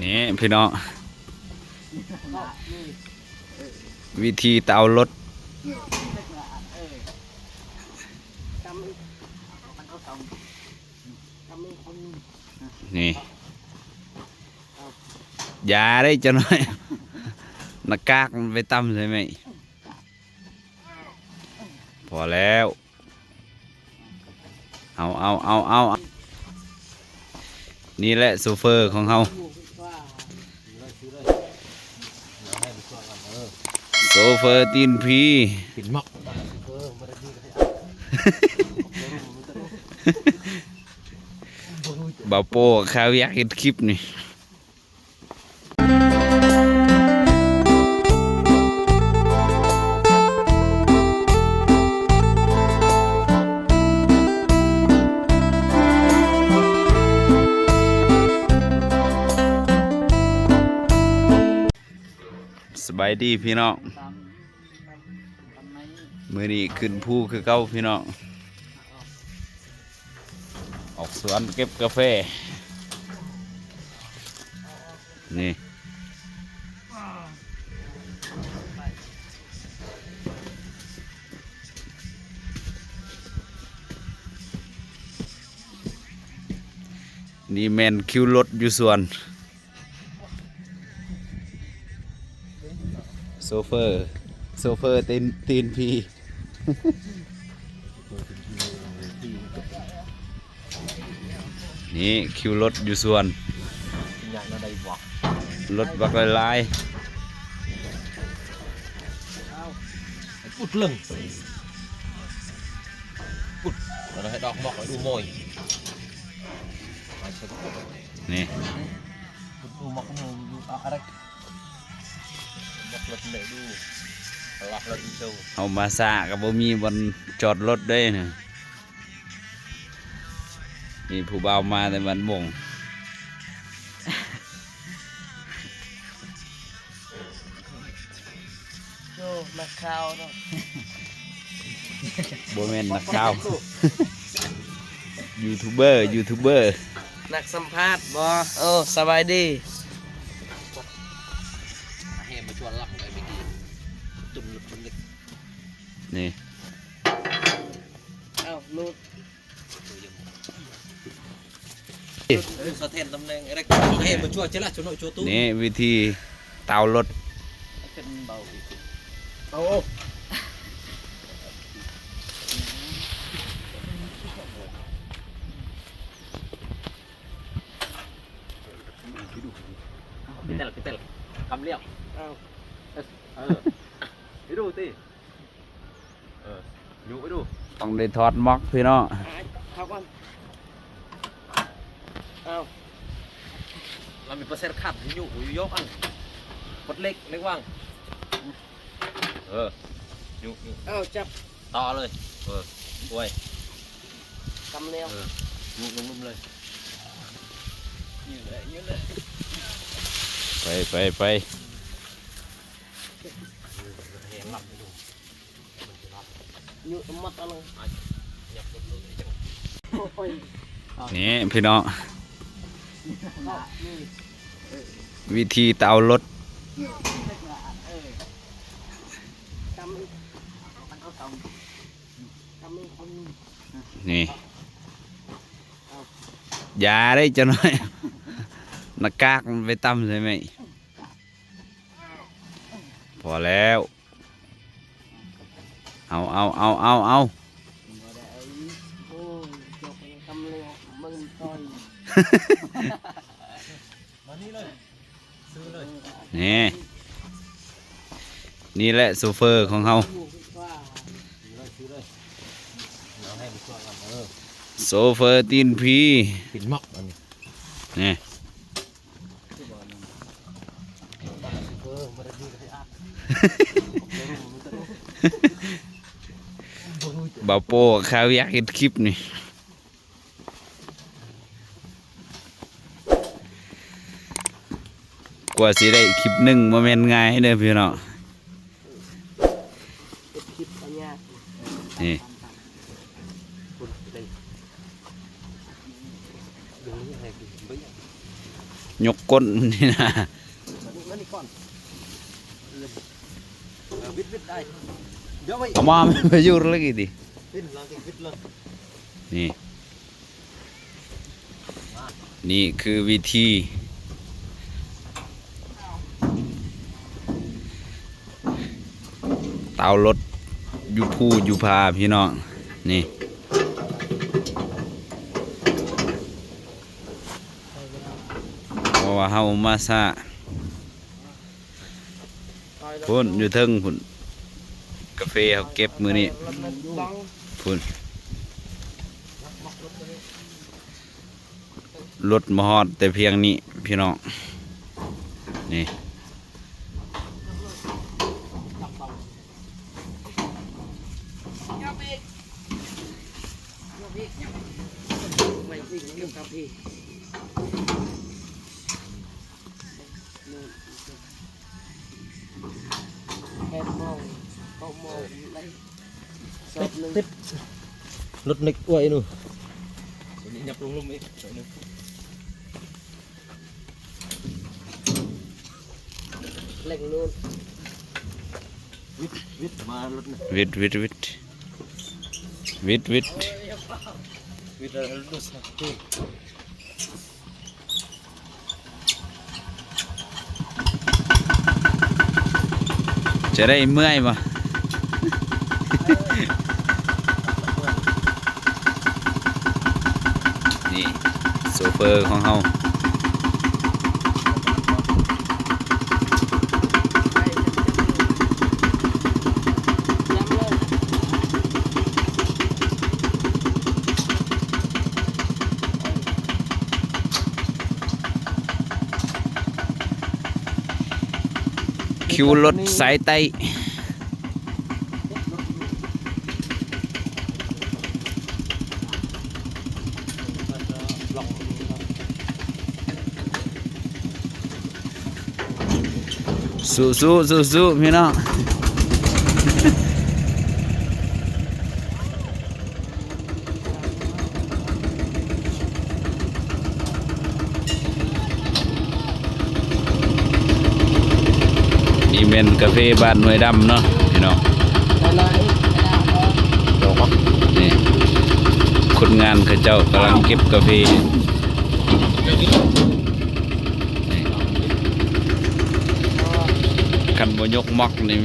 นี่พี่น้องวิธีเตารถนี่ยาได้จะหน่อยนักกากมันไปตั้มใช่ไหมพอแล้วเอานี่แหละโซเฟอร์ของเขาโซเฟอร์ตีนพีปิดหมอกบ่าวโป้ข้าวอยากเห็นคลิปนี่สบายดีพี่น้องมื้อนี้ขึ้นภูคือเก่าพี่น้องออกสวนเก็บกาแฟนี่นี่แมนคิวรถอยู่สวนโซเฟอร์ตีนพีนี่คิวรถอยู่ส่วนรถบักลายปุดลึงปุดเราให้ดอกหมอกดูโมยนี่ดูหมอกดูอะไรหมอกรถเลยดูหลับรถดูเอามาซากับบ่มีบนจอดรถได้นะนี่ผู้บ่าวมาแต่มันบ่งโอ้นักข่าวเนาะบ่แม่นนักข่าวยูทูบเบอร์นักสัมภาษณ์บ่โอ้สบายดีให้มาชวนหลับเลยเมื่อกี้ตุ่มหลุดตุ่มเล็กนี่เอ้าลูกสะเทนตำแหน่งอะไรให้มาช่วยเจ้าละช่วยหน่อยช่วยตู้นี่วิธีเตารถขึ้นเบาเอาพี่เต้ลคำเลี้ยวไปดูสิอยู่ไปดูต้องได้ถอดม็อกพี่น้องเข้าก่อนเอาเรามีเปอร์เซ็นต์ขัดอยู่ยกอันกดเล็กว่างอยู่เอาจับต่อเลยช่วยกำเลี้ยวลุ่มเลยยืดเลยไปยืดมัดอะไรนี่พี่น้องวิธีเตารถนี่ยาได้จะหน่อยนักกากมันไปตั้มใช่ไหมพอแล้วเอานี่แหละโซเฟอร์ของเขาโซเฟอร์ตีนพีปิดหมอกนี่บ่าวโป้ข้าวอยากเห็นคลิปนี่กว่าสิได้คลิปหนึ่งโมเมนต์ง่ายให้เด้อพี่น้องนี่ ยกก้นนี่นะ นั่นนี่ก่อนวิทได้เดี๋ยวไป เอามาไปอยู่เลยกี่ดิ วิทลองกินวิทเลย นี่ นี่คือวิธีเตารถอยู่ภูอยู่พาพี่น้องนี่เพราะว่าเฮามาซะพุ่นอยู่เทิงพุ่นกาแฟเขาเก็บมื้อนี้พุ่นรถมาฮอดแต่เพียงนี้พี่น้องนี่ติดรถนิกอวยนู่นนี่ยับลงลุ่มอีกเล่งนู่น วิทมารถนะ วิทวิทรถสักที จะได้เมื่อยบ่นี่โซเฟอร์ของเฮาคิวรถสายไต้สู้พี่น้องนี่เป็นกาแฟบ้านหน่วยดำเนาะพี่น้องนี่คนงานเขาเจ้ากำลังเก็บกาแฟคันบ่ยกม็อกนี่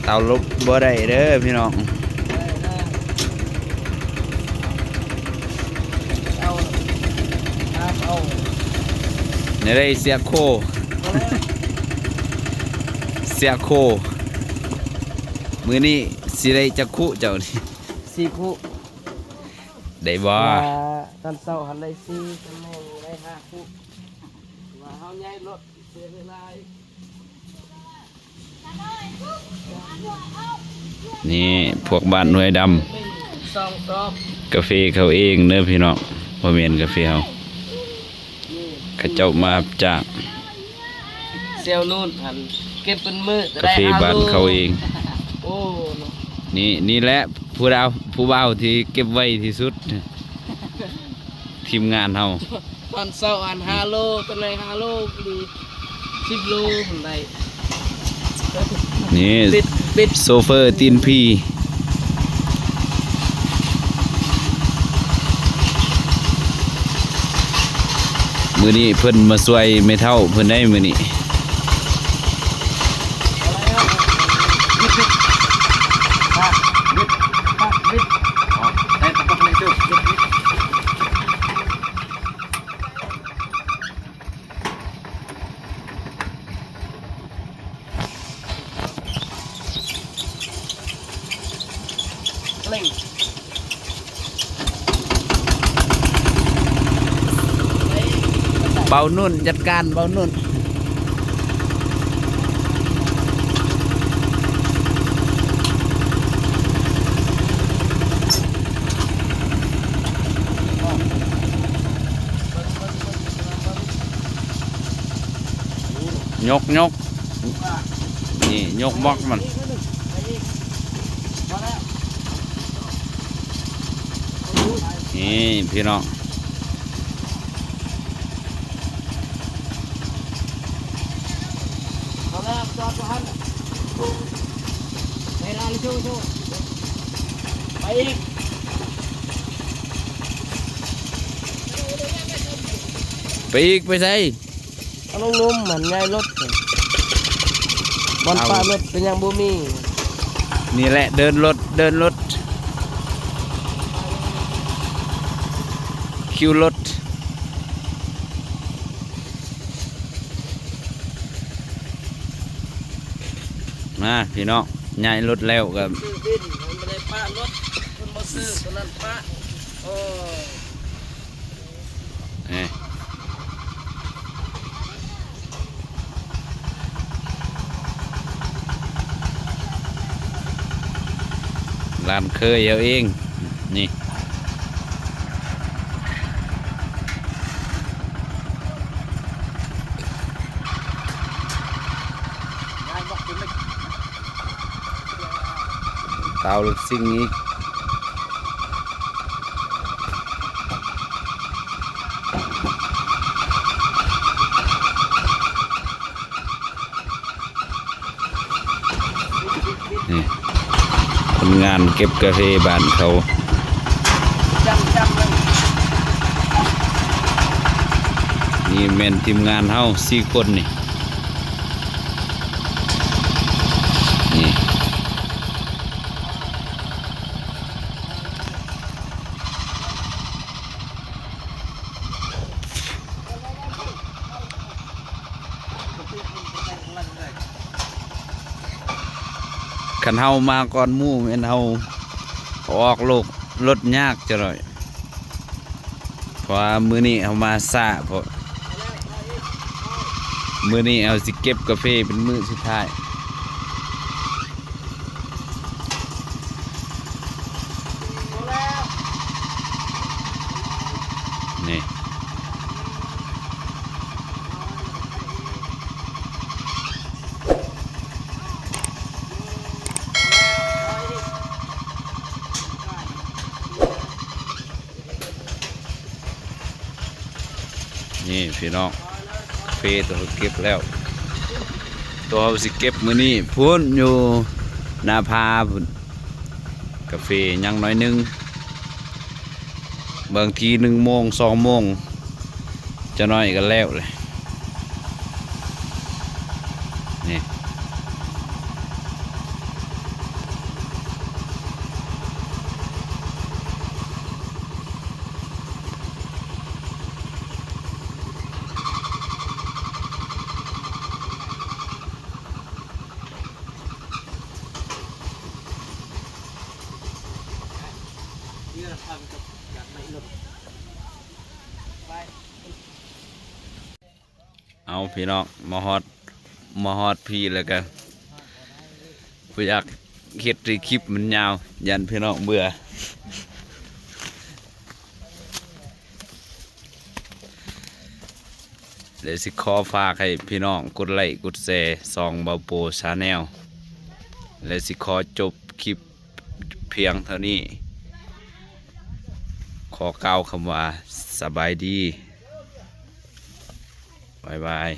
เตาลุกบ่ได้เด้อพี่น้องนี่ได้เสียโคมื้อนี้สิได้จักคุเจ้านี่ สี่คู่ ได้บ่ ตอนเช้าหันได้สี่ตอนแม่งได้ห้าคู่ว่าเฮาย้ายรถเสียเวลา นี่พวกบ้านหน่วยดำ 2 รอบ กาแฟเขาเองเด้อพี่น้องบ่แม่นกาแฟเฮาเขาเจ้ามาจาก เซลนู่นหันเก็บเป็นมือก าแฟบ้านเขาเอง โอ้เนาะ นี่แหละผู้บ่าวที่เก็บไว้ที่สุด ทีมงานเฮา ตอนเช้าอัน5 โลตอนไหน5 โลดี10 โลหันได้ นี่ ปิด โซเฟอร์ตีนพี่มื้อนี้เพิ่นมาช่วยไม่เท่าเพิ่นได้มื้อนี้เบานุ่นจัดการเบานุ่นยกนี่ยกบล็อกมันนี่พี่น้อง ไปอีกไปใส่ เอาลงนุ่มเหมือนไงรถบอลปลารถเป็นยังบ่มี นี่แหละเดินรถคิวรถมาพี่น้องย้ายรถแล้วกับ ซื้อบินมันไม่ได้ปลารถคนมาซื้อตอนนั้นปลาโอ้ ร้านเคยเอาเองนี่เตารถซิ่งอีกนี่คนงานเก็บกาแฟบ้านเขา จังเลย นี่แม่นทีมงานเฮา4 คนนี่นี่คันเฮามาก่อนหมู่แม่นเฮาออกโลกรถยากจะหน่อยเพราะว่ามื้อนี้เฮามาช้าเพราะมื้อนี้เอาสิเก็บกาแฟเป็นมื้อสุดท้ายนี่นี่พี่น้องกาแฟตัวเก็บแล้วตัวเอาสิเก็บมื้อนี้พุ่นอยู่หน้าผาพุ่นกาแฟยังน้อยหนึงบางที1 โมง 2 โมงจะน้อยก็แล้วเลยนี่เอาพี่น้องมาฮอดพี่แล้วกันผู้อยากเฮ็ดคลิปมันยาวยันพี่น้องเบื่อเดี๋ยวสิขอฝากให้พี่น้องกดไลค์กดแชร์ส่องเบาโปชาแนลและสิขอจบคลิปเพียงเท่านี้ขอกล่าวคำว่าสบายดีบ๊ายบาย